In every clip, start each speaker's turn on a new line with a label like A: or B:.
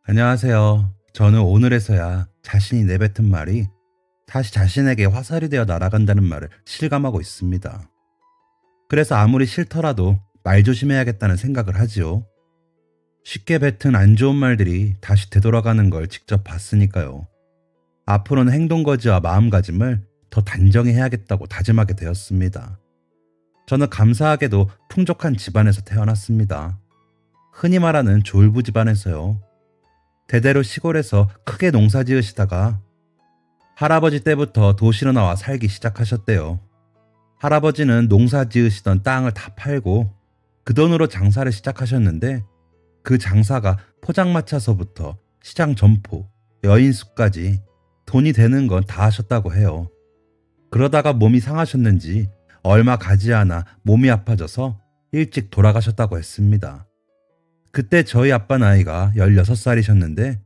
A: 안녕하세요. 저는 오늘에서야 자신이 내뱉은 말이 다시 자신에게 화살이 되어 날아간다는 말을 실감하고 있습니다. 그래서 아무리 싫더라도 말 조심해야겠다는 생각을 하지요. 쉽게 뱉은 안 좋은 말들이 다시 되돌아가는 걸 직접 봤으니까요. 앞으로는 행동거지와 마음가짐을 더 단정히 해야겠다고 다짐하게 되었습니다. 저는 감사하게도 풍족한 집안에서 태어났습니다. 흔히 말하는 졸부 집안에서요. 대대로 시골에서 크게 농사 지으시다가 할아버지 때부터 도시로 나와 살기 시작하셨대요. 할아버지는 농사 지으시던 땅을 다 팔고 그 돈으로 장사를 시작하셨는데 그 장사가 포장마차서부터 시장 점포, 여인숙까지 돈이 되는 건 다 하셨다고 해요. 그러다가 몸이 상하셨는지 얼마 가지 않아 몸이 아파져서 일찍 돌아가셨다고 했습니다. 그때 저희 아빠 나이가 16살이셨는데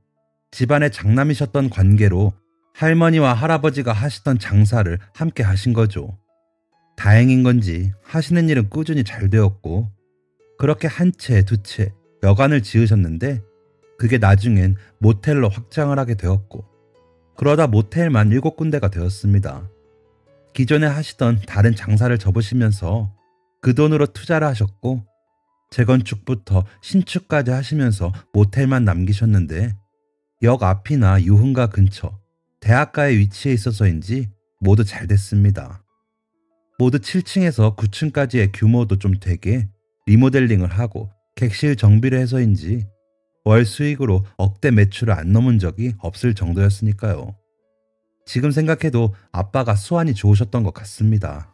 A: 집안의 장남이셨던 관계로 할머니와 할아버지가 하시던 장사를 함께 하신 거죠. 다행인 건지 하시는 일은 꾸준히 잘 되었고 그렇게 한 채, 두 채 여관을 지으셨는데 그게 나중엔 모텔로 확장을 하게 되었고 그러다 모텔만 7군데가 되었습니다. 기존에 하시던 다른 장사를 접으시면서 그 돈으로 투자를 하셨고 재건축부터 신축까지 하시면서 모텔만 남기셨는데 역 앞이나 유흥가 근처, 대학가에 위치해 있어서인지 모두 잘 됐습니다. 모두 7층에서 9층까지의 규모도 좀 되게 리모델링을 하고 객실 정비를 해서인지 월 수익으로 억대 매출을 안 넘은 적이 없을 정도였으니까요. 지금 생각해도 아빠가 수완이 좋으셨던 것 같습니다.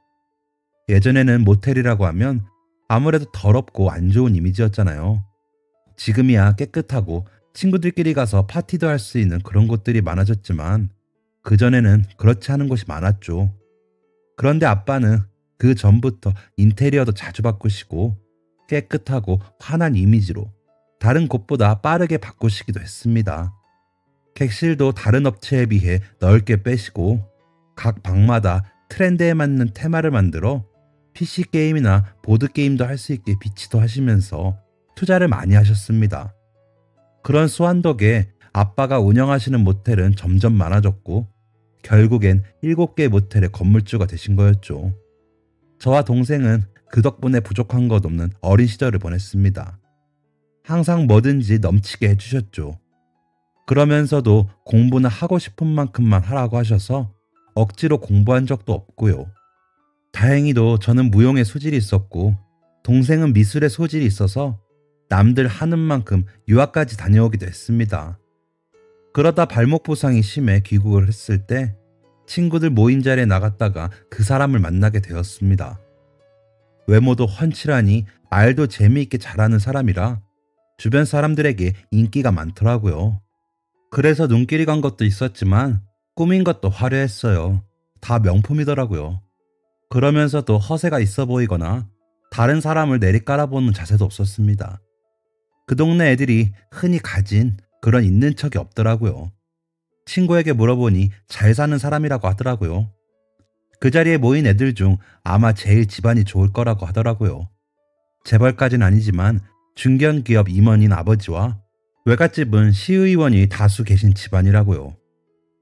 A: 예전에는 모텔이라고 하면 아무래도 더럽고 안 좋은 이미지였잖아요. 지금이야 깨끗하고 친구들끼리 가서 파티도 할 수 있는 그런 곳들이 많아졌지만 그전에는 그렇지 않은 곳이 많았죠. 그런데 아빠는 그 전부터 인테리어도 자주 바꾸시고 깨끗하고 환한 이미지로 다른 곳보다 빠르게 바꾸시기도 했습니다. 객실도 다른 업체에 비해 넓게 빼시고 각 방마다 트렌드에 맞는 테마를 만들어 PC게임이나 보드게임도 할 수 있게 비치도 하시면서 투자를 많이 하셨습니다. 그런 수완 덕에 아빠가 운영하시는 모텔은 점점 많아졌고 결국엔 7개 모텔의 건물주가 되신 거였죠. 저와 동생은 그 덕분에 부족한 것 없는 어린 시절을 보냈습니다. 항상 뭐든지 넘치게 해주셨죠. 그러면서도 공부는 하고 싶은 만큼만 하라고 하셔서 억지로 공부한 적도 없고요. 다행히도 저는 무용에 소질이 있었고 동생은 미술에 소질이 있어서 남들 하는 만큼 유학까지 다녀오기도 했습니다. 그러다 발목 부상이 심해 귀국을 했을 때 친구들 모임 자리에 나갔다가 그 사람을 만나게 되었습니다. 외모도 훤칠하니 말도 재미있게 잘하는 사람이라 주변 사람들에게 인기가 많더라고요. 그래서 눈길이 간 것도 있었지만 꾸민 것도 화려했어요. 다 명품이더라고요. 그러면서도 허세가 있어 보이거나 다른 사람을 내리깔아보는 자세도 없었습니다. 그 동네 애들이 흔히 가진 그런 있는 척이 없더라고요. 친구에게 물어보니 잘 사는 사람이라고 하더라고요. 그 자리에 모인 애들 중 아마 제일 집안이 좋을 거라고 하더라고요. 재벌까지는 아니지만 중견기업 임원인 아버지와 외갓집은 시의원이 다수 계신 집안이라고요.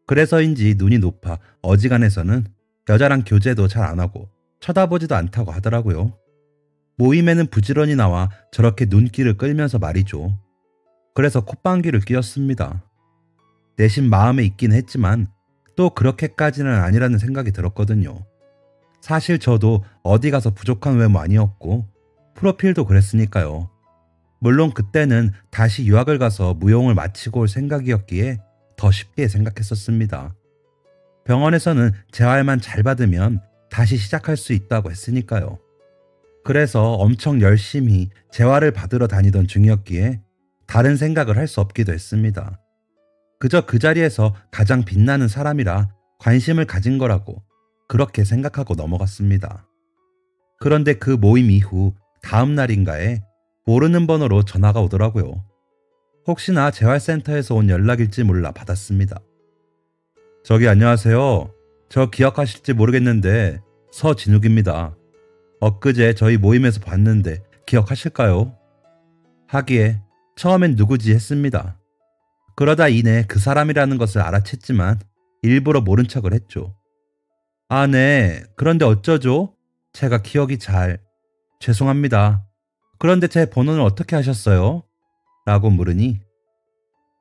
A: 그래서인지 눈이 높아 어지간해서는 여자랑 교제도 잘 안 하고 쳐다보지도 않다고 하더라고요. 모임에는 부지런히 나와 저렇게 눈길을 끌면서 말이죠. 그래서 콧방귀를 뀌었습니다. 내심 마음에 있긴 했지만 또 그렇게까지는 아니라는 생각이 들었거든요. 사실 저도 어디 가서 부족한 외모 아니었고 프로필도 그랬으니까요. 물론 그때는 다시 유학을 가서 무용을 마치고 올 생각이었기에 더 쉽게 생각했었습니다. 병원에서는 재활만 잘 받으면 다시 시작할 수 있다고 했으니까요. 그래서 엄청 열심히 재활을 받으러 다니던 중이었기에 다른 생각을 할 수 없기도 했습니다. 그저 그 자리에서 가장 빛나는 사람이라 관심을 가진 거라고 그렇게 생각하고 넘어갔습니다. 그런데 그 모임 이후 다음 날인가에 모르는 번호로 전화가 오더라고요. 혹시나 재활센터에서 온 연락일지 몰라 받았습니다. 저기 안녕하세요. 저 기억하실지 모르겠는데 서진욱입니다. 엊그제 저희 모임에서 봤는데 기억하실까요? 하기에 처음엔 누구지 했습니다. 그러다 이내 그 사람이라는 것을 알아챘지만 일부러 모른 척을 했죠. 아, 네. 그런데 어쩌죠? 제가 기억이 잘. 죄송합니다. 그런데 제 번호는 어떻게 하셨어요? 라고 물으니,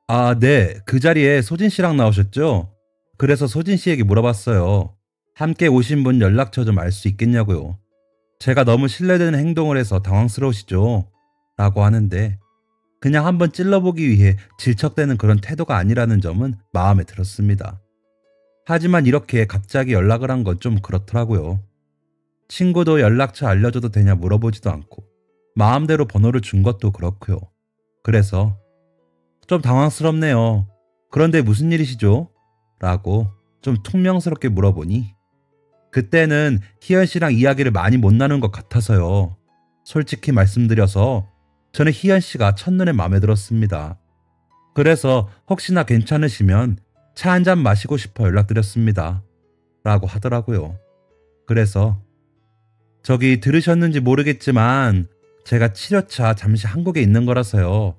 A: 아, 네. 그 자리에 소진 씨랑 나오셨죠? 그래서 소진 씨에게 물어봤어요. 함께 오신 분 연락처 좀 알 수 있겠냐고요. 제가 너무 신뢰되는 행동을 해서 당황스러우시죠? 라고 하는데, 그냥 한번 찔러보기 위해 질척대는 그런 태도가 아니라는 점은 마음에 들었습니다. 하지만 이렇게 갑자기 연락을 한 건 좀 그렇더라고요. 친구도 연락처 알려줘도 되냐 물어보지도 않고 마음대로 번호를 준 것도 그렇고요. 그래서 좀 당황스럽네요. 그런데 무슨 일이시죠? 라고 좀 퉁명스럽게 물어보니, 그때는 희연 씨랑 이야기를 많이 못 나눈 것 같아서요. 솔직히 말씀드려서 저는 희연 씨가 첫눈에 마음에 들었습니다. 그래서 혹시나 괜찮으시면 차 한 잔 마시고 싶어 연락드렸습니다. 라고 하더라고요. 그래서 저기 들으셨는지 모르겠지만 제가 치료차 잠시 한국에 있는 거라서요.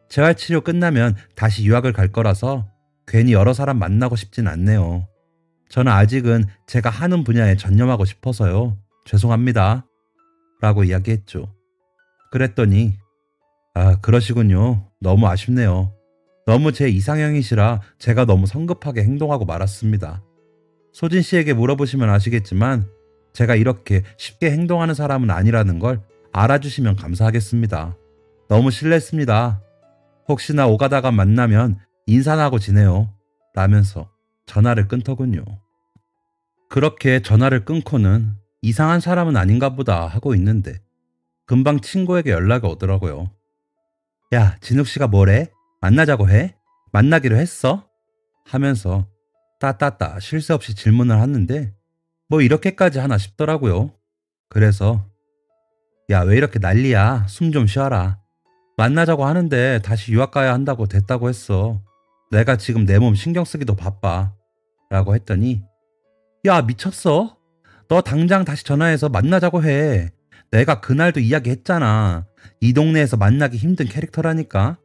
A: 재활치료 끝나면 다시 유학을 갈 거라서 괜히 여러 사람 만나고 싶진 않네요. 저는 아직은 제가 하는 분야에 전념하고 싶어서요. 죄송합니다. 라고 이야기했죠. 그랬더니, 아, 그러시군요. 너무 아쉽네요. 너무 제 이상형이시라 제가 너무 성급하게 행동하고 말았습니다. 소진 씨에게 물어보시면 아시겠지만 제가 이렇게 쉽게 행동하는 사람은 아니라는 걸 알아주시면 감사하겠습니다. 너무 실례했습니다. 혹시나 오가다가 만나면 인사나 하고 지내요. 라면서 전화를 끊더군요. 그렇게 전화를 끊고는 이상한 사람은 아닌가 보다 하고 있는데 금방 친구에게 연락이 오더라고요. 야, 진욱 씨가 뭐래? 만나자고 해? 만나기로 했어? 하면서 따따따 쉴 새 없이 질문을 하는데 뭐 이렇게까지 하나 싶더라고요. 그래서 야, 왜 이렇게 난리야? 숨 좀 쉬어라. 만나자고 하는데 다시 유학 가야 한다고 됐다고 했어. 내가 지금 내 몸 신경 쓰기도 바빠. 라고 했더니, 야, 미쳤어? 너 당장 다시 전화해서 만나자고 해. 내가 그날도 이야기했잖아. 이 동네에서 만나기 힘든 캐릭터라니까.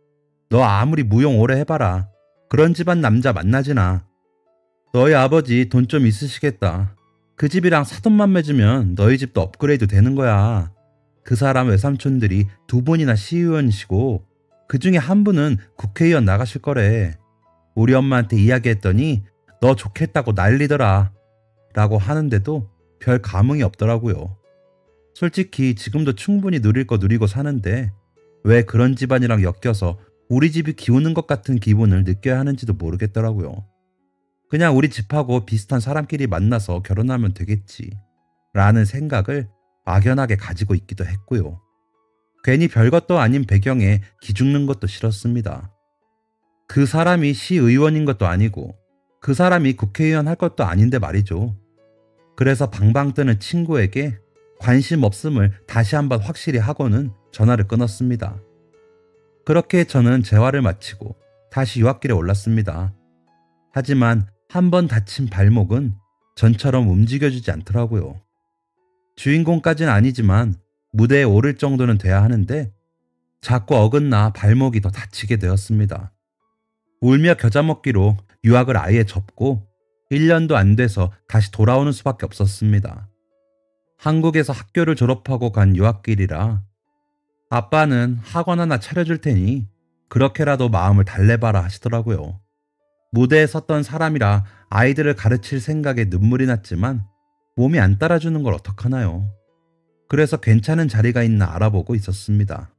A: 너 아무리 무용 오래 해봐라. 그런 집안 남자 만나지나. 너희 아버지 돈 좀 있으시겠다. 그 집이랑 사돈만 맺으면 너희 집도 업그레이드 되는 거야. 그 사람 외삼촌들이 두 분이나 시의원이시고 그 중에 한 분은 국회의원 나가실 거래. 우리 엄마한테 이야기했더니 너 좋겠다고 난리더라. 라고 하는데도 별 감흥이 없더라고요. 솔직히 지금도 충분히 누릴 거 누리고 사는데 왜 그런 집안이랑 엮여서 우리 집이 기우는 것 같은 기분을 느껴야 하는지도 모르겠더라고요. 그냥 우리 집하고 비슷한 사람끼리 만나서 결혼하면 되겠지. 라는 생각을 막연하게 가지고 있기도 했고요. 괜히 별것도 아닌 배경에 기죽는 것도 싫었습니다. 그 사람이 시의원인 것도 아니고 그 사람이 국회의원 할 것도 아닌데 말이죠. 그래서 방방 뜨는 친구에게 관심 없음을 다시 한번 확실히 하고는 전화를 끊었습니다. 그렇게 저는 재활을 마치고 다시 유학길에 올랐습니다. 하지만 한 번 다친 발목은 전처럼 움직여주지 않더라고요. 주인공까지는 아니지만 무대에 오를 정도는 돼야 하는데 자꾸 어긋나 발목이 더 다치게 되었습니다. 울며 겨자 먹기로 유학을 아예 접고 1년도 안 돼서 다시 돌아오는 수밖에 없었습니다. 한국에서 학교를 졸업하고 간 유학길이라 아빠는 학원 하나 차려줄 테니 그렇게라도 마음을 달래봐라 하시더라고요. 무대에 섰던 사람이라 아이들을 가르칠 생각에 눈물이 났지만 몸이 안 따라주는 걸 어떡하나요? 그래서 괜찮은 자리가 있나 알아보고 있었습니다.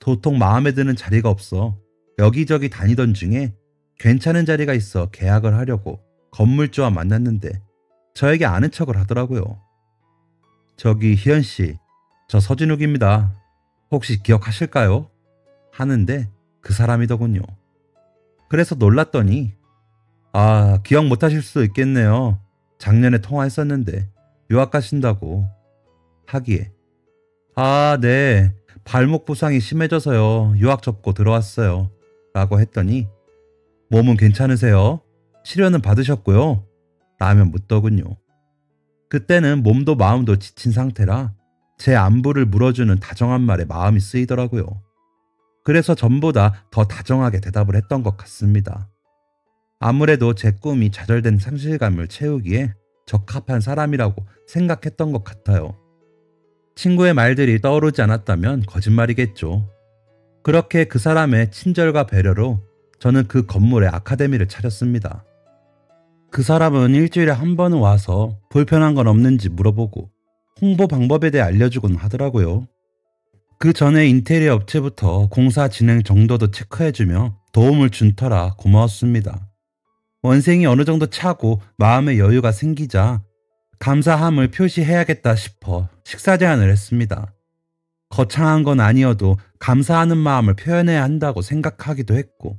A: 도통 마음에 드는 자리가 없어 여기저기 다니던 중에 괜찮은 자리가 있어 계약을 하려고 건물주와 만났는데 저에게 아는 척을 하더라고요. 저기 희연 씨, 저 서진욱입니다. 혹시 기억하실까요? 하는데 그 사람이더군요. 그래서 놀랐더니 아, 기억 못하실 수도 있겠네요. 작년에 통화했었는데 유학 가신다고 하기에 아, 네. 발목 부상이 심해져서요. 유학 접고 들어왔어요. 라고 했더니 몸은 괜찮으세요? 치료는 받으셨고요? 라며 묻더군요. 그때는 몸도 마음도 지친 상태라 제 안부를 물어주는 다정한 말에 마음이 쓰이더라고요. 그래서 전보다 더 다정하게 대답을 했던 것 같습니다. 아무래도 제 꿈이 좌절된 상실감을 채우기에 적합한 사람이라고 생각했던 것 같아요. 친구의 말들이 떠오르지 않았다면 거짓말이겠죠. 그렇게 그 사람의 친절과 배려로 저는 그 건물에 아카데미를 차렸습니다. 그 사람은 일주일에 한 번은 와서 불편한 건 없는지 물어보고 홍보 방법에 대해 알려주곤 하더라고요. 그 전에 인테리어 업체부터 공사 진행 정도도 체크해주며 도움을 준 터라 고마웠습니다. 원생이 어느 정도 차고 마음의 여유가 생기자 감사함을 표시해야겠다 싶어 식사 제안을 했습니다. 거창한 건 아니어도 감사하는 마음을 표현해야 한다고 생각하기도 했고,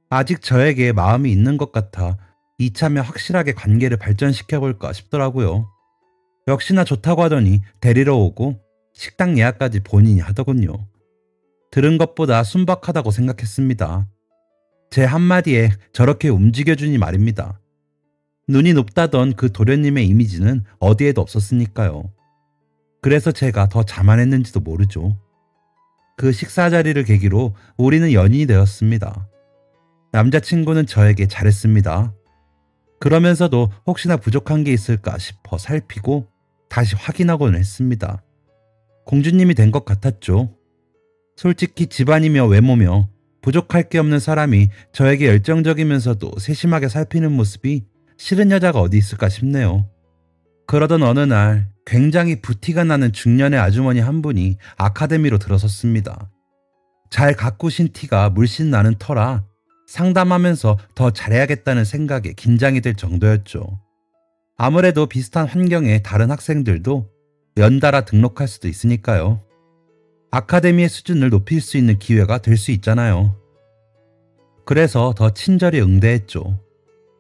A: 아직 저에게 마음이 있는 것 같아 이참에 확실하게 관계를 발전시켜볼까 싶더라고요. 역시나 좋다고 하더니 데리러 오고 식당 예약까지 본인이 하더군요. 들은 것보다 순박하다고 생각했습니다. 제 한마디에 저렇게 움직여주니 말입니다. 눈이 높다던 그 도련님의 이미지는 어디에도 없었으니까요. 그래서 제가 더 자만했는지도 모르죠. 그 식사 자리를 계기로 우리는 연인이 되었습니다. 남자친구는 저에게 잘했습니다. 그러면서도 혹시나 부족한 게 있을까 싶어 살피고 다시 확인하곤 했습니다. 공주님이 된 것 같았죠. 솔직히 집안이며 외모며 부족할 게 없는 사람이 저에게 열정적이면서도 세심하게 살피는 모습이 싫은 여자가 어디 있을까 싶네요. 그러던 어느 날 굉장히 부티가 나는 중년의 아주머니 한 분이 아카데미로 들어섰습니다. 잘 가꾸신 티가 물씬 나는 터라 상담하면서 더 잘해야겠다는 생각에 긴장이 될 정도였죠. 아무래도 비슷한 환경의 다른 학생들도 연달아 등록할 수도 있으니까요. 아카데미의 수준을 높일 수 있는 기회가 될 수 있잖아요. 그래서 더 친절히 응대했죠.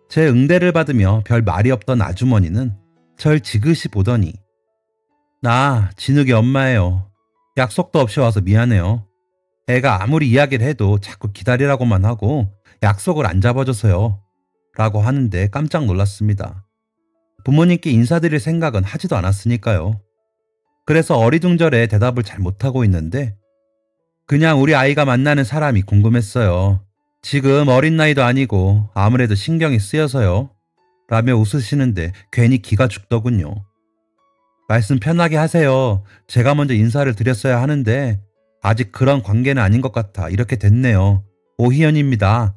A: 제 응대를 받으며 별 말이 없던 아주머니는 절 지그시 보더니 나 진욱이 엄마예요. 약속도 없이 와서 미안해요. 애가 아무리 이야기를 해도 자꾸 기다리라고만 하고 약속을 안 잡아줘서요. 라고 하는데 깜짝 놀랐습니다. 부모님께 인사드릴 생각은 하지도 않았으니까요. 그래서 어리둥절해 대답을 잘 못하고 있는데 그냥 우리 아이가 만나는 사람이 궁금했어요. 지금 어린 나이도 아니고 아무래도 신경이 쓰여서요. 라며 웃으시는데 괜히 기가 죽더군요. 말씀 편하게 하세요. 제가 먼저 인사를 드렸어야 하는데 아직 그런 관계는 아닌 것 같아 이렇게 됐네요. 오희연입니다.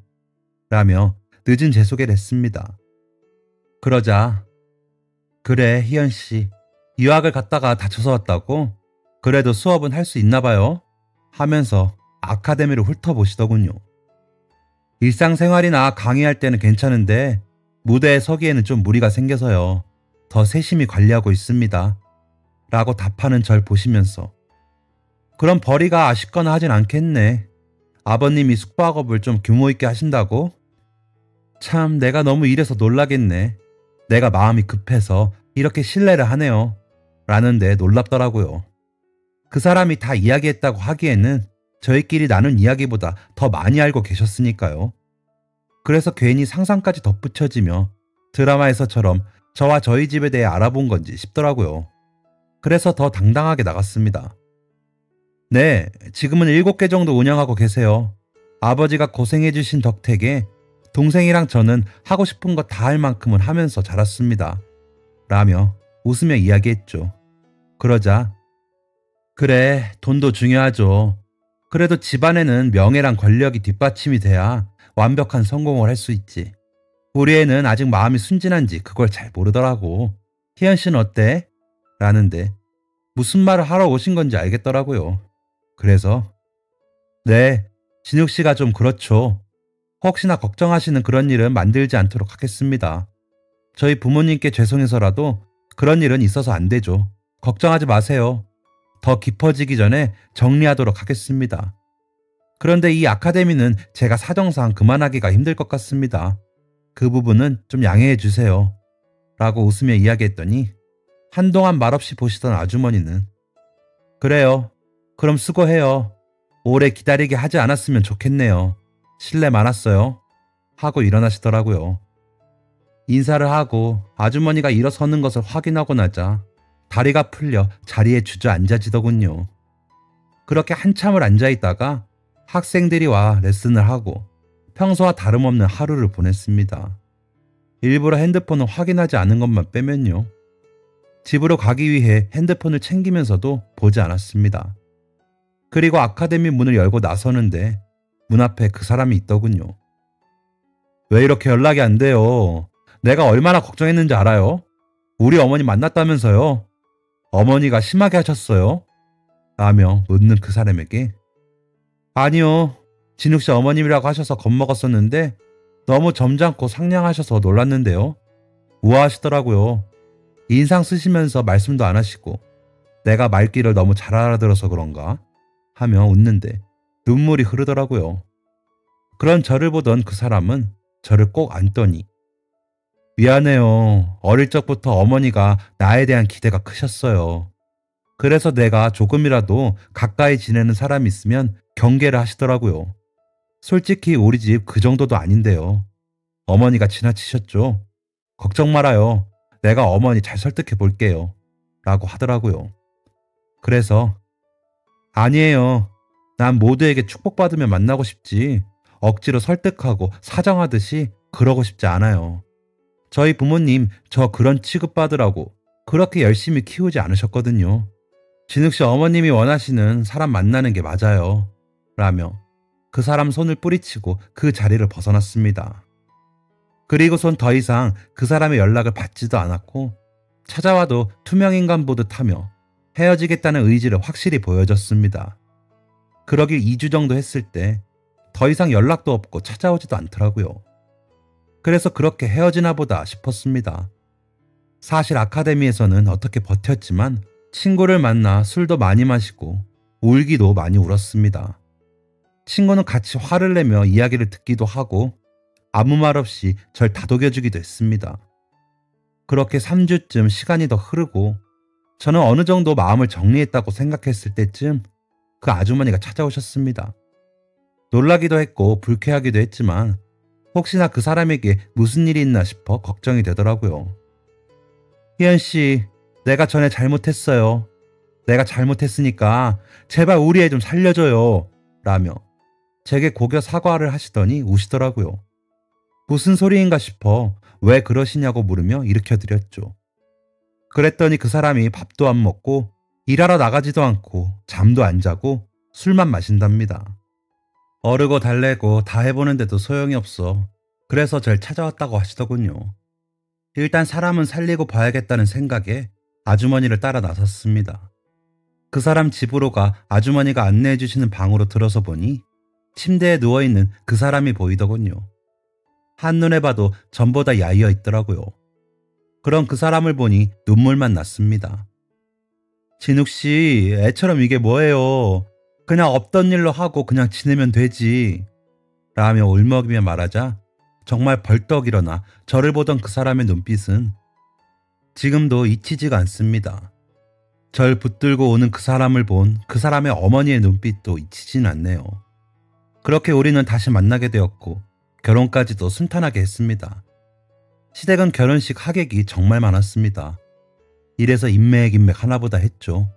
A: 라며 늦은 제 소개를 했습니다. 그러자 그래 희연씨 유학을 갔다가 다쳐서 왔다고? 그래도 수업은 할 수 있나 봐요. 하면서 아카데미를 훑어보시더군요. 일상생활이나 강의할 때는 괜찮은데 무대에 서기에는 좀 무리가 생겨서요. 더 세심히 관리하고 있습니다. 라고 답하는 절 보시면서 그럼 벌이가 아쉽거나 하진 않겠네. 아버님이 숙박업을 좀 규모 있게 하신다고? 참 내가 너무 이래서 놀라겠네. 내가 마음이 급해서 이렇게 신뢰를 하네요. 라는데 놀랍더라고요. 그 사람이 다 이야기했다고 하기에는 저희끼리 나눈 이야기보다 더 많이 알고 계셨으니까요. 그래서 괜히 상상까지 덧붙여지며 드라마에서처럼 저와 저희 집에 대해 알아본 건지 싶더라고요. 그래서 더 당당하게 나갔습니다. 네, 지금은 7개 정도 운영하고 계세요. 아버지가 고생해주신 덕택에 동생이랑 저는 하고 싶은 거 다 할 만큼은 하면서 자랐습니다. 라며 웃으며 이야기했죠. 그러자 그래, 돈도 중요하죠. 그래도 집안에는 명예랑 권력이 뒷받침이 돼야 완벽한 성공을 할 수 있지. 우리 애는 아직 마음이 순진한지 그걸 잘 모르더라고. 희연 씨는 어때? 라는데 무슨 말을 하러 오신 건지 알겠더라고요. 그래서 네, 진욱 씨가 좀 그렇죠. 혹시나 걱정하시는 그런 일은 만들지 않도록 하겠습니다. 저희 부모님께 죄송해서라도 그런 일은 있어서 안 되죠. 걱정하지 마세요. 더 깊어지기 전에 정리하도록 하겠습니다. 그런데 이 아카데미는 제가 사정상 그만하기가 힘들 것 같습니다. 그 부분은 좀 양해해 주세요. 라고 웃으며 이야기했더니 한동안 말없이 보시던 아주머니는 그래요. 그럼 수고해요. 오래 기다리게 하지 않았으면 좋겠네요. 실례 많았어요. 하고 일어나시더라고요. 인사를 하고 아주머니가 일어서는 것을 확인하고 나자 다리가 풀려 자리에 주저앉아지더군요. 그렇게 한참을 앉아있다가 학생들이 와 레슨을 하고 평소와 다름없는 하루를 보냈습니다. 일부러 핸드폰을 확인하지 않은 것만 빼면요. 집으로 가기 위해 핸드폰을 챙기면서도 보지 않았습니다. 그리고 아카데미 문을 열고 나서는데 문 앞에 그 사람이 있더군요. 왜 이렇게 연락이 안 돼요? 내가 얼마나 걱정했는지 알아요? 우리 어머니 만났다면서요? 어머니가 심하게 하셨어요? 라며 묻는 그 사람에게 아니요. 진욱 씨 어머님이라고 하셔서 겁먹었었는데 너무 점잖고 상냥하셔서 놀랐는데요. 우아하시더라고요. 인상 쓰시면서 말씀도 안 하시고 내가 말귀를 너무 잘 알아들어서 그런가? 하며 웃는데 눈물이 흐르더라고요. 그런 저를 보던 그 사람은 저를 꼭 안더니 미안해요. 어릴 적부터 어머니가 나에 대한 기대가 크셨어요. 그래서 내가 조금이라도 가까이 지내는 사람이 있으면 경계를 하시더라고요. 솔직히 우리 집 그 정도도 아닌데요. 어머니가 지나치셨죠? 걱정 말아요. 내가 어머니 잘 설득해 볼게요. 라고 하더라고요. 그래서 아니에요. 난 모두에게 축복받으며 만나고 싶지 억지로 설득하고 사정하듯이 그러고 싶지 않아요. 저희 부모님 저 그런 취급받으라고 그렇게 열심히 키우지 않으셨거든요. 진욱 씨 어머님이 원하시는 사람 만나는 게 맞아요. 라며 그 사람 손을 뿌리치고 그 자리를 벗어났습니다. 그리고선 더 이상 그 사람의 연락을 받지도 않았고 찾아와도 투명인간 보듯 하며 헤어지겠다는 의지를 확실히 보여줬습니다. 그러길 2주 정도 했을 때 더 이상 연락도 없고 찾아오지도 않더라고요. 그래서 그렇게 헤어지나 보다 싶었습니다. 사실 아카데미에서는 어떻게 버텼지만 친구를 만나 술도 많이 마시고 울기도 많이 울었습니다. 친구는 같이 화를 내며 이야기를 듣기도 하고 아무 말 없이 절 다독여주기도 했습니다. 그렇게 3주쯤 시간이 더 흐르고 저는 어느 정도 마음을 정리했다고 생각했을 때쯤 그 아주머니가 찾아오셨습니다. 놀라기도 했고 불쾌하기도 했지만 혹시나 그 사람에게 무슨 일이 있나 싶어 걱정이 되더라고요. 희연 씨, 내가 전에 잘못했어요. 내가 잘못했으니까 제발 우리 애 좀 살려줘요. 라며 제게 고개 사과를 하시더니 우시더라고요. 무슨 소리인가 싶어 왜 그러시냐고 물으며 일으켜드렸죠. 그랬더니 그 사람이 밥도 안 먹고 일하러 나가지도 않고 잠도 안 자고 술만 마신답니다. 어르고 달래고 다 해보는데도 소용이 없어. 그래서 절 찾아왔다고 하시더군요. 일단 사람은 살리고 봐야겠다는 생각에 아주머니를 따라 나섰습니다. 그 사람 집으로 가 아주머니가 안내해 주시는 방으로 들어서 보니 침대에 누워있는 그 사람이 보이더군요. 한눈에 봐도 전보다 야위어 있더라고요. 그런 그 사람을 보니 눈물만 났습니다. 진욱씨, 애처럼 이게 뭐예요? 그냥 없던 일로 하고 그냥 지내면 되지. 라며 울먹이며 말하자 정말 벌떡 일어나 저를 보던 그 사람의 눈빛은 지금도 잊히지가 않습니다. 절 붙들고 오는 그 사람을 본 그 사람의 어머니의 눈빛도 잊히진 않네요. 그렇게 우리는 다시 만나게 되었고 결혼까지도 순탄하게 했습니다. 시댁은 결혼식 하객이 정말 많았습니다. 이래서 인맥 하나보다 했죠.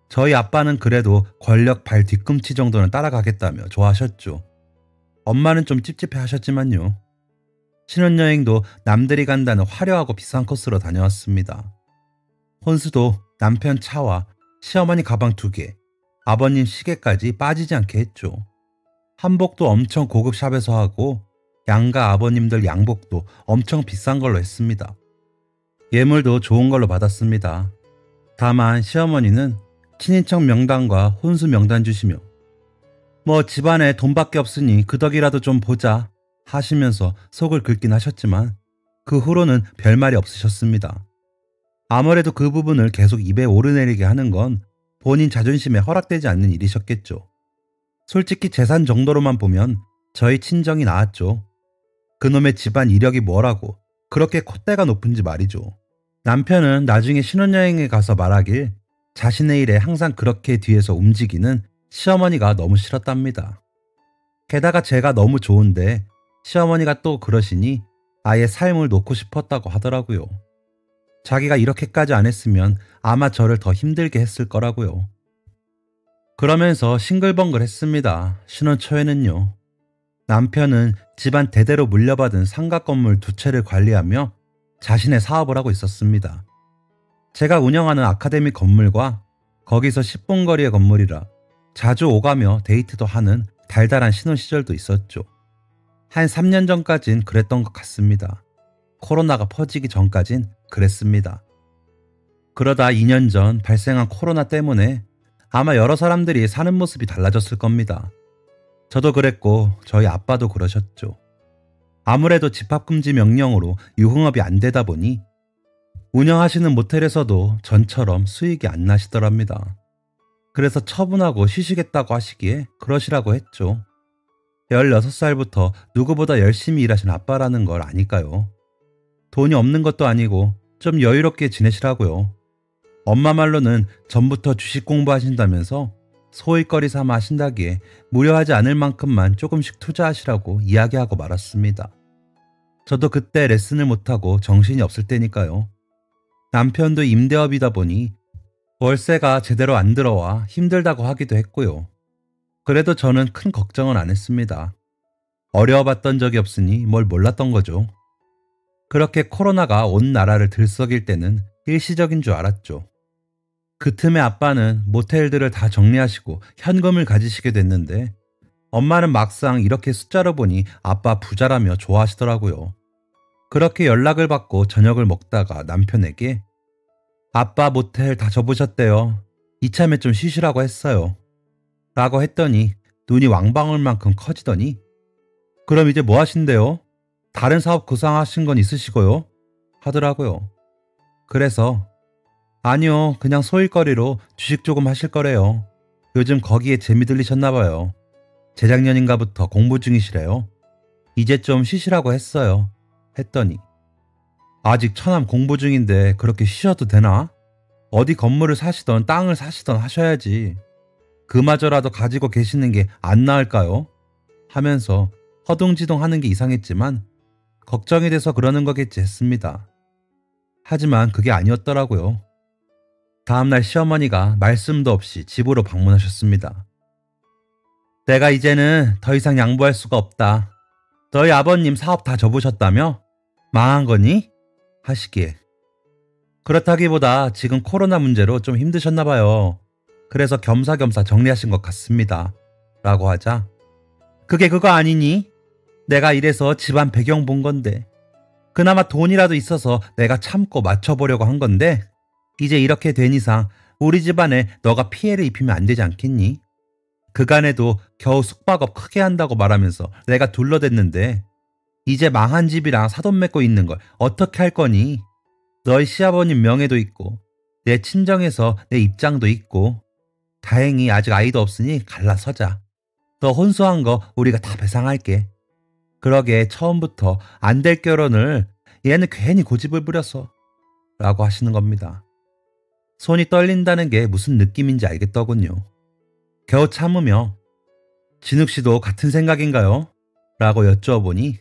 A: 저희 아빠는 그래도 권력 발 뒤꿈치 정도는 따라가겠다며 좋아하셨죠. 엄마는 좀 찝찝해 하셨지만요. 신혼여행도 남들이 간다는 화려하고 비싼 코스로 다녀왔습니다. 혼수도 남편 차와 시어머니 가방 2개, 아버님 시계까지 빠지지 않게 했죠. 한복도 엄청 고급 샵에서 하고 양가 아버님들 양복도 엄청 비싼 걸로 했습니다. 예물도 좋은 걸로 받았습니다. 다만 시어머니는 친인척 명단과 혼수 명단 주시며 뭐 집안에 돈밖에 없으니 그 덕이라도 좀 보자 하시면서 속을 긁긴 하셨지만 그 후로는 별말이 없으셨습니다. 아무래도 그 부분을 계속 입에 오르내리게 하는 건 본인 자존심에 허락되지 않는 일이셨겠죠. 솔직히 재산 정도로만 보면 저희 친정이 나았죠. 그놈의 집안 이력이 뭐라고 그렇게 콧대가 높은지 말이죠. 남편은 나중에 신혼여행에 가서 말하길 자신의 일에 항상 그렇게 뒤에서 움직이는 시어머니가 너무 싫었답니다. 게다가 제가 너무 좋은데 시어머니가 또 그러시니 아예 삶을 놓고 싶었다고 하더라고요. 자기가 이렇게까지 안 했으면 아마 저를 더 힘들게 했을 거라고요. 그러면서 싱글벙글했습니다. 신혼 초에는요. 남편은 집안 대대로 물려받은 상가 건물 2채를 관리하며 자신의 사업을 하고 있었습니다. 제가 운영하는 아카데미 건물과 거기서 10분 거리의 건물이라 자주 오가며 데이트도 하는 달달한 신혼 시절도 있었죠. 한 3년 전까진 그랬던 것 같습니다. 코로나가 퍼지기 전까진 그랬습니다. 그러다 2년 전 발생한 코로나 때문에 아마 여러 사람들이 사는 모습이 달라졌을 겁니다. 저도 그랬고 저희 아빠도 그러셨죠. 아무래도 집합금지 명령으로 유흥업이 안 되다 보니 운영하시는 모텔에서도 전처럼 수익이 안 나시더랍니다. 그래서 처분하고 쉬시겠다고 하시기에 그러시라고 했죠. 16살부터 누구보다 열심히 일하신 아빠라는 걸 아니까요. 돈이 없는 것도 아니고 좀 여유롭게 지내시라고요. 엄마 말로는 전부터 주식 공부하신다면서 소일거리 삼아 하신다기에 무료하지 않을 만큼만 조금씩 투자하시라고 이야기하고 말았습니다. 저도 그때 레슨을 못하고 정신이 없을 때니까요. 남편도 임대업이다 보니 월세가 제대로 안 들어와 힘들다고 하기도 했고요. 그래도 저는 큰 걱정은 안 했습니다. 어려워봤던 적이 없으니 뭘 몰랐던 거죠. 그렇게 코로나가 온 나라를 들썩일 때는 일시적인 줄 알았죠. 그 틈에 아빠는 모텔들을 다 정리하시고 현금을 가지시게 됐는데 엄마는 막상 이렇게 숫자로 보니 아빠 부자라며 좋아하시더라고요. 그렇게 연락을 받고 저녁을 먹다가 남편에게 아빠 모텔 다 접으셨대요. 이참에 좀 쉬시라고 했어요. 라고 했더니 눈이 왕방울만큼 커지더니 그럼 이제 뭐 하신대요? 다른 사업 구상하신 건 있으시고요? 하더라고요. 그래서 아니요, 그냥 소일거리로 주식 조금 하실 거래요. 요즘 거기에 재미 들리셨나 봐요. 재작년인가부터 공부 중이시래요. 이제 좀 쉬시라고 했어요. 했더니 아직 처남 공부 중인데 그렇게 쉬셔도 되나? 어디 건물을 사시던 땅을 사시던 하셔야지. 그마저라도 가지고 계시는 게 안 나을까요? 하면서 허둥지둥 하는 게 이상했지만 걱정이 돼서 그러는 거겠지 했습니다. 하지만 그게 아니었더라고요. 다음날 시어머니가 말씀도 없이 집으로 방문하셨습니다. 내가 이제는 더 이상 양보할 수가 없다. 너희 아버님 사업 다 접으셨다며? 망한 거니? 하시기에 그렇다기보다 지금 코로나 문제로 좀 힘드셨나 봐요. 그래서 겸사겸사 정리하신 것 같습니다. 라고 하자 그게 그거 아니니? 내가 이래서 집안 배경 본 건데 그나마 돈이라도 있어서 내가 참고 맞춰보려고 한 건데 이제 이렇게 된 이상 우리 집안에 너가 피해를 입히면 안 되지 않겠니? 그간에도 겨우 숙박업 크게 한다고 말하면서 내가 둘러댔는데 이제 망한 집이랑 사돈 맺고 있는 걸 어떻게 할 거니? 너희 시아버님 명예도 있고 내 친정에서 내 입장도 있고 다행히 아직 아이도 없으니 갈라서자. 너 혼수한 거 우리가 다 배상할게. 그러게 처음부터 안 될 결혼을 얘는 괜히 고집을 부려서 라고 하시는 겁니다. 손이 떨린다는 게 무슨 느낌인지 알겠더군요. 겨우 참으며 진욱 씨도 같은 생각인가요? 라고 여쭈어보니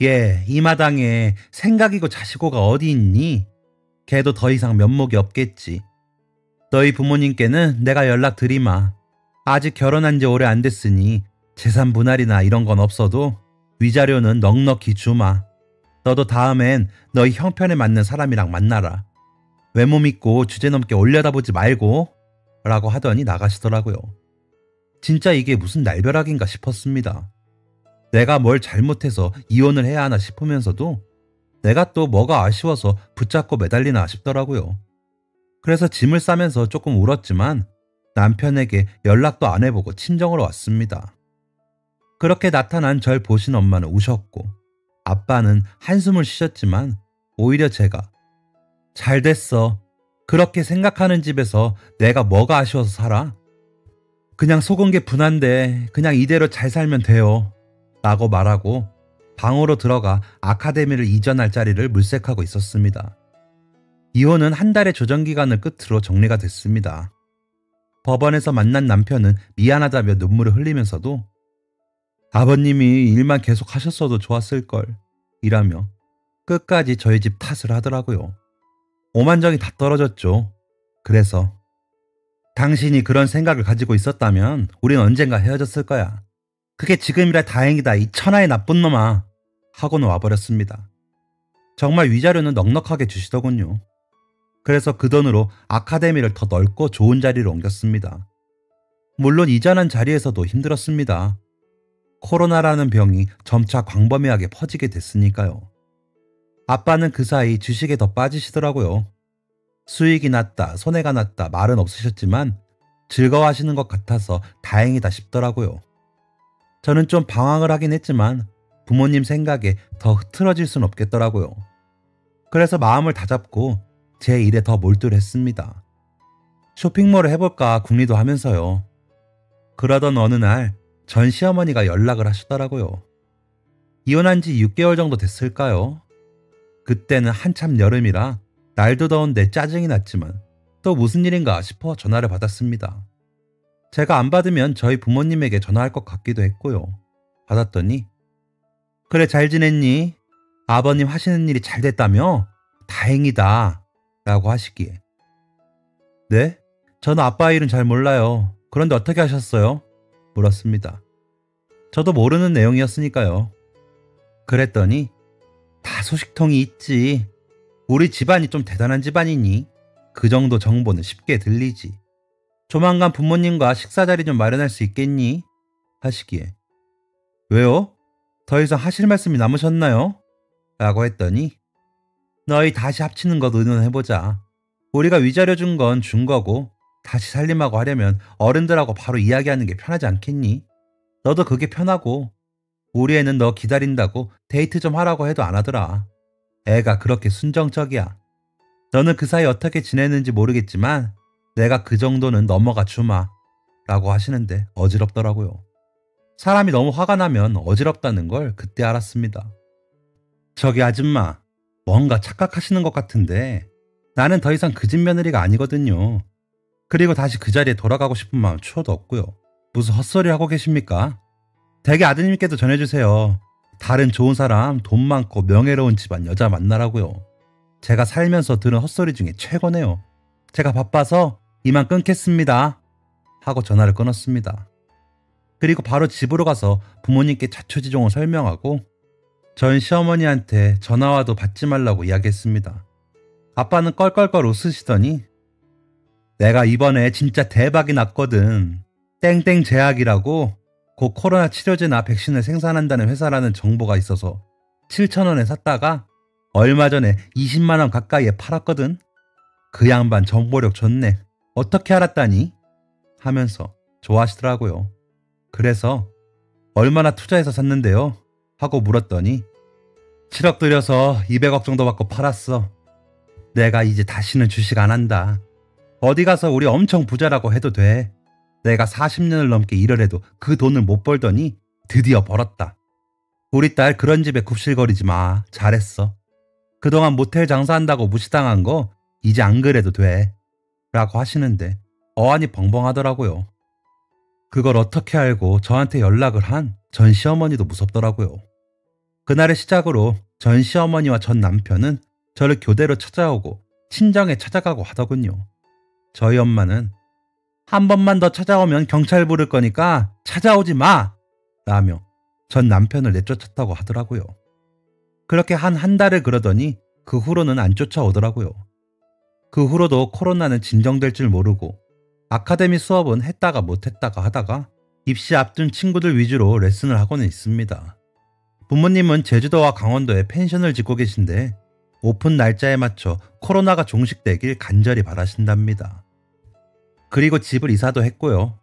A: 예, 이 마당에 생각이고 자시고가 어디 있니? 걔도 더 이상 면목이 없겠지. 너희 부모님께는 내가 연락드리마. 아직 결혼한 지 오래 안 됐으니 재산 분할이나 이런 건 없어도 위자료는 넉넉히 주마. 너도 다음엔 너희 형편에 맞는 사람이랑 만나라. 외모 믿고 주제넘게 올려다보지 말고 라고 하더니 나가시더라고요. 진짜 이게 무슨 날벼락인가 싶었습니다. 내가 뭘 잘못해서 이혼을 해야 하나 싶으면서도 내가 또 뭐가 아쉬워서 붙잡고 매달리나 싶더라고요. 그래서 짐을 싸면서 조금 울었지만 남편에게 연락도 안 해보고 친정으로 왔습니다. 그렇게 나타난 절 보신 엄마는 우셨고 아빠는 한숨을 쉬셨지만 오히려 제가 잘 됐어. 그렇게 생각하는 집에서 내가 뭐가 아쉬워서 살아? 그냥 속은 게 분한데 그냥 이대로 잘 살면 돼요. 라고 말하고 방으로 들어가 아카데미를 이전할 자리를 물색하고 있었습니다. 이혼은 한 달의 조정기간을 끝으로 정리가 됐습니다. 법원에서 만난 남편은 미안하다며 눈물을 흘리면서도 아버님이 일만 계속 하셨어도 좋았을걸 이라며 끝까지 저희 집 탓을 하더라고요. 오만정이 다 떨어졌죠. 그래서 당신이 그런 생각을 가지고 있었다면 우린 언젠가 헤어졌을 거야. 그게 지금이라 다행이다, 이 천하의 나쁜 놈아. 하고는 와버렸습니다. 정말 위자료는 넉넉하게 주시더군요. 그래서 그 돈으로 아카데미를 더 넓고 좋은 자리로 옮겼습니다. 물론 이전한 자리에서도 힘들었습니다. 코로나라는 병이 점차 광범위하게 퍼지게 됐으니까요. 아빠는 그 사이 주식에 더 빠지시더라고요. 수익이 났다, 손해가 났다 말은 없으셨지만 즐거워하시는 것 같아서 다행이다 싶더라고요. 저는 좀 방황을 하긴 했지만 부모님 생각에 더 흐트러질 순 없겠더라고요. 그래서 마음을 다잡고 제 일에 더 몰두를 했습니다. 쇼핑몰을 해볼까 궁리도 하면서요. 그러던 어느 날 전 시어머니가 연락을 하셨더라고요. 이혼한 지 6개월 정도 됐을까요? 그때는 한참 여름이라 날도 더운데 짜증이 났지만 또 무슨 일인가 싶어 전화를 받았습니다. 제가 안 받으면 저희 부모님에게 전화할 것 같기도 했고요. 받았더니 그래, 잘 지냈니? 아버님 하시는 일이 잘 됐다며? 다행이다 라고 하시기에 네? 저는 아빠 일은 잘 몰라요. 그런데 어떻게 하셨어요? 물었습니다. 저도 모르는 내용이었으니까요. 그랬더니 다 소식통이 있지. 우리 집안이 좀 대단한 집안이니 그 정도 정보는 쉽게 들리지. 조만간 부모님과 식사 자리 좀 마련할 수 있겠니? 하시기에 왜요? 더 이상 하실 말씀이 남으셨나요? 라고 했더니 너희 다시 합치는 것 의논해보자. 우리가 위자료 준 건 준 거고 다시 살림하고 하려면 어른들하고 바로 이야기하는 게 편하지 않겠니? 너도 그게 편하고 우리 애는 너 기다린다고 데이트 좀 하라고 해도 안 하더라. 애가 그렇게 순정적이야. 너는 그 사이 어떻게 지냈는지 모르겠지만 내가 그 정도는 넘어가 주마 라고 하시는데 어지럽더라고요. 사람이 너무 화가 나면 어지럽다는 걸 그때 알았습니다. 저기 아줌마, 뭔가 착각하시는 것 같은데 나는 더 이상 그 집 며느리가 아니거든요. 그리고 다시 그 자리에 돌아가고 싶은 마음 추워도 없고요. 무슨 헛소리 하고 계십니까? 댁의 아드님께도 전해주세요. 다른 좋은 사람, 돈 많고 명예로운 집안 여자 만나라고요. 제가 살면서 들은 헛소리 중에 최고네요. 제가 바빠서 이만 끊겠습니다. 하고 전화를 끊었습니다. 그리고 바로 집으로 가서 부모님께 자초지종을 설명하고 전 시어머니한테 전화와도 받지 말라고 이야기했습니다. 아빠는 껄껄껄 웃으시더니 내가 이번에 진짜 대박이 났거든. 땡땡 제약이라고 곧 코로나 치료제나 백신을 생산한다는 회사라는 정보가 있어서 7,000원에 샀다가 얼마 전에 20만 원 가까이에 팔았거든. 그 양반 정보력 좋네. 어떻게 알았다니? 하면서 좋아하시더라고요. 그래서 얼마나 투자해서 샀는데요? 하고 물었더니 7억 들여서 200억 정도 받고 팔았어. 내가 이제 다시는 주식 안 한다. 어디 가서 우리 엄청 부자라고 해도 돼. 내가 40년을 넘게 일을 해도 그 돈을 못 벌더니 드디어 벌었다. 우리 딸 그런 집에 굽실거리지 마. 잘했어. 그동안 모텔 장사한다고 무시당한 거 이제 안 그래도 돼. 라고 하시는데 어안이 벙벙하더라고요. 그걸 어떻게 알고 저한테 연락을 한 전 시어머니도 무섭더라고요. 그날의 시작으로 전 시어머니와 전 남편은 저를 교대로 찾아오고 친정에 찾아가고 하더군요. 저희 엄마는 한 번만 더 찾아오면 경찰 부를 거니까 찾아오지 마! 라며 전 남편을 내쫓았다고 하더라고요. 그렇게 한 달을 그러더니 그 후로는 안 쫓아오더라고요. 그 후로도 코로나는 진정될 줄 모르고 아카데미 수업은 했다가 못했다가 하다가 입시 앞둔 친구들 위주로 레슨을 하고는 있습니다. 부모님은 제주도와 강원도에 펜션을 짓고 계신데 오픈 날짜에 맞춰 코로나가 종식되길 간절히 바라신답니다. 그리고 집을 이사도 했고요.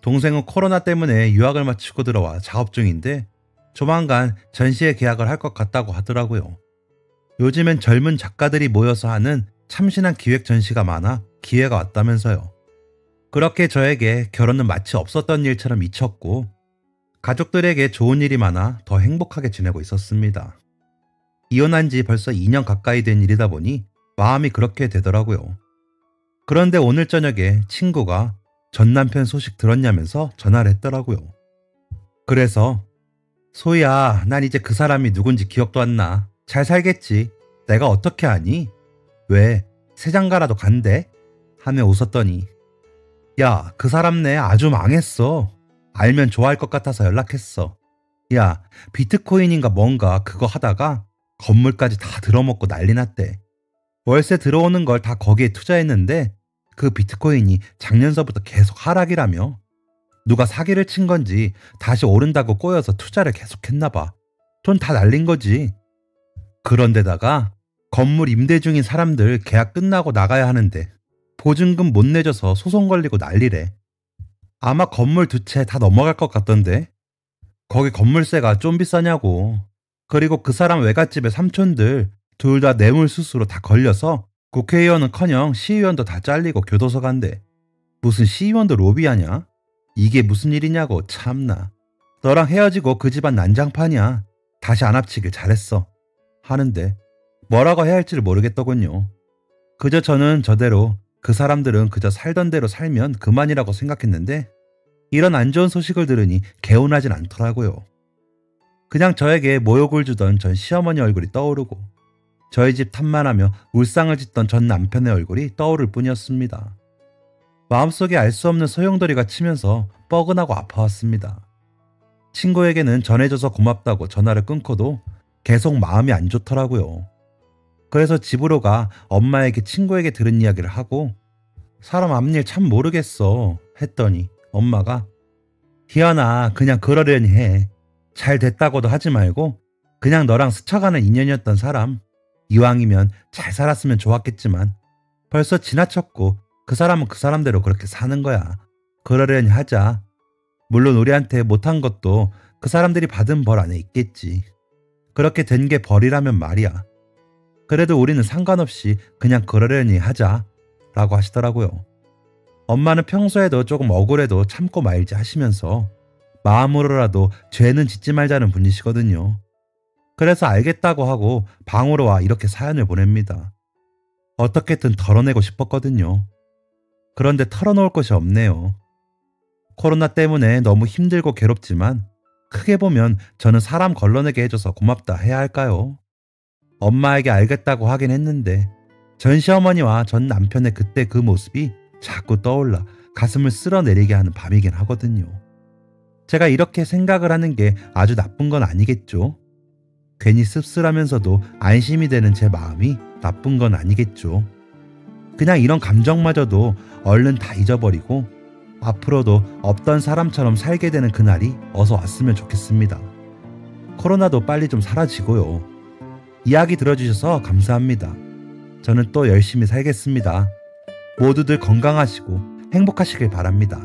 A: 동생은 코로나 때문에 유학을 마치고 들어와 작업 중인데 조만간 전시회 계약을 할 것 같다고 하더라고요. 요즘엔 젊은 작가들이 모여서 하는 참신한 기획 전시가 많아 기회가 왔다면서요. 그렇게 저에게 결혼은 마치 없었던 일처럼 잊혔고 가족들에게 좋은 일이 많아 더 행복하게 지내고 있었습니다. 이혼한 지 벌써 2년 가까이 된 일이다 보니 마음이 그렇게 되더라고요. 그런데 오늘 저녁에 친구가 전 남편 소식 들었냐면서 전화를 했더라고요. 그래서 소희야, 난 이제 그 사람이 누군지 기억도 안 나. 잘 살겠지. 내가 어떻게 아니? 왜? 새장가라도 간대? 하며 웃었더니 야, 그 사람네 아주 망했어. 알면 좋아할 것 같아서 연락했어. 야, 비트코인인가 뭔가 그거 하다가 건물까지 다 들어먹고 난리 났대. 월세 들어오는 걸 다 거기에 투자했는데 그 비트코인이 작년서부터 계속 하락이라며. 누가 사기를 친 건지 다시 오른다고 꼬여서 투자를 계속했나 봐. 돈 다 날린 거지. 그런데다가 건물 임대 중인 사람들 계약 끝나고 나가야 하는데 보증금 못 내줘서 소송 걸리고 난리래. 아마 건물 두 채 다 넘어갈 것 같던데. 거기 건물세가 좀 비싸냐고. 그리고 그 사람 외갓집의 삼촌들 둘 다 뇌물수수로 다 걸려서 국회의원은커녕 시의원도 다 잘리고 교도소 간대. 무슨 시의원도 로비하냐? 이게 무슨 일이냐고. 참나. 너랑 헤어지고 그 집안 난장판이야. 다시 안 합치길 잘했어. 하는데 뭐라고 해야 할지를 모르겠더군요. 그저 저는 저대로 그 사람들은 그저 살던 대로 살면 그만이라고 생각했는데 이런 안 좋은 소식을 들으니 개운하진 않더라고요. 그냥 저에게 모욕을 주던 전 시어머니 얼굴이 떠오르고 저희 집 탓만하며 울상을 짓던 전 남편의 얼굴이 떠오를 뿐이었습니다. 마음속에 알 수 없는 소용돌이가 치면서 뻐근하고 아파왔습니다. 친구에게는 전해줘서 고맙다고 전화를 끊고도 계속 마음이 안 좋더라고요. 그래서 집으로 가 엄마에게 친구에게 들은 이야기를 하고 사람 앞일 참 모르겠어 했더니 엄마가 희연아 그냥 그러려니 해. 잘 됐다고도 하지 말고 그냥 너랑 스쳐가는 인연이었던 사람 이왕이면 잘 살았으면 좋았겠지만 벌써 지나쳤고 그 사람은 그 사람대로 그렇게 사는 거야. 그러려니 하자. 물론 우리한테 못한 것도 그 사람들이 받은 벌 안에 있겠지. 그렇게 된 게 벌이라면 말이야. 그래도 우리는 상관없이 그냥 그러려니 하자 라고 하시더라고요. 엄마는 평소에도 조금 억울해도 참고 말지 하시면서 마음으로라도 죄는 짓지 말자는 분이시거든요. 그래서 알겠다고 하고 방으로 와 이렇게 사연을 보냅니다. 어떻게든 덜어내고 싶었거든요. 그런데 털어놓을 것이 없네요. 코로나 때문에 너무 힘들고 괴롭지만 크게 보면 저는 사람 걸러내게 해줘서 고맙다 해야 할까요? 엄마에게 알겠다고 하긴 했는데 전 시어머니와 전 남편의 그때 그 모습이 자꾸 떠올라 가슴을 쓸어내리게 하는 밤이긴 하거든요. 제가 이렇게 생각을 하는 게 아주 나쁜 건 아니겠죠? 괜히 씁쓸하면서도 안심이 되는 제 마음이 나쁜 건 아니겠죠? 그냥 이런 감정마저도 얼른 다 잊어버리고 앞으로도 없던 사람처럼 살게 되는 그날이 어서 왔으면 좋겠습니다. 코로나도 빨리 좀 사라지고요. 이야기 들어주셔서 감사합니다. 저는 또 열심히 살겠습니다. 모두들 건강하시고 행복하시길 바랍니다.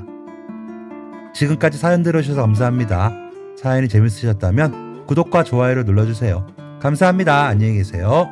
A: 지금까지 사연 들어주셔서 감사합니다. 사연이 재밌으셨다면 구독과 좋아요를 눌러주세요. 감사합니다. 안녕히 계세요.